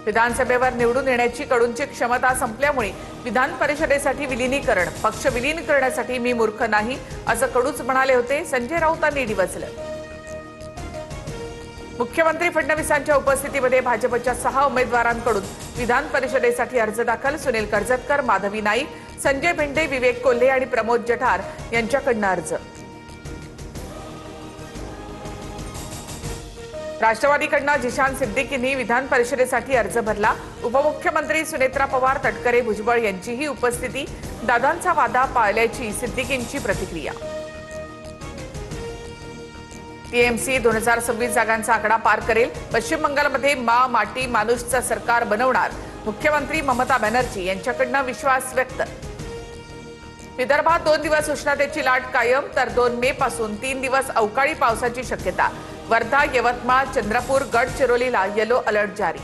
विधानसभेवर निवडून येण्याची कडूंची क्षमता संपल्यामुळे विधान परिषदेसाठी विलीनीकरण, पक्ष विलीन करण्यासाठी मी मूर्ख नाही असं कडूच म्हणाले होते. संजय राऊतांनी डिवचलं. मुख्यमंत्री फडणवीसांच्या उपस्थितीमध्ये भाजपच्या 6 उमेदवारांकडून विधान परिषदेसाठी अर्ज दाखल. सुनील कर्जतकर, माधवी नाईक, संजय भेंडे, विवेक कोल्हे आणि प्रमोद जठार यांच्याकडून अर्ज. राष्ट्रवादीकडून जिशान सिद्दीकींनी विधान परिषदेसाठी अर्ज भरला. उपमुख्यमंत्री सुनेत्रा पवार, तटकरे, भुजबळ यांचीही उपस्थिती. दादांचा वादा पाळल्याची सिद्दीकींची प्रतिक्रिया. टीएमसी 2026 जागांचा आकडा पार करेल. पश्चिम बंगालमध्ये माटी माणूसचं सरकार बनवणार. मुख्यमंत्री ममता बॅनर्जी यांच्याकडून विश्वास व्यक्त. विदर्भात 2 दिवस उष्णतेची लाट कायम, तर 2 मे पासून 3 दिवस अवकाळी पावसाची शक्यता. वर्धा, यवतमाळ, चंद्रपूर, गडचिरोलीला येलो अलर्ट जारी.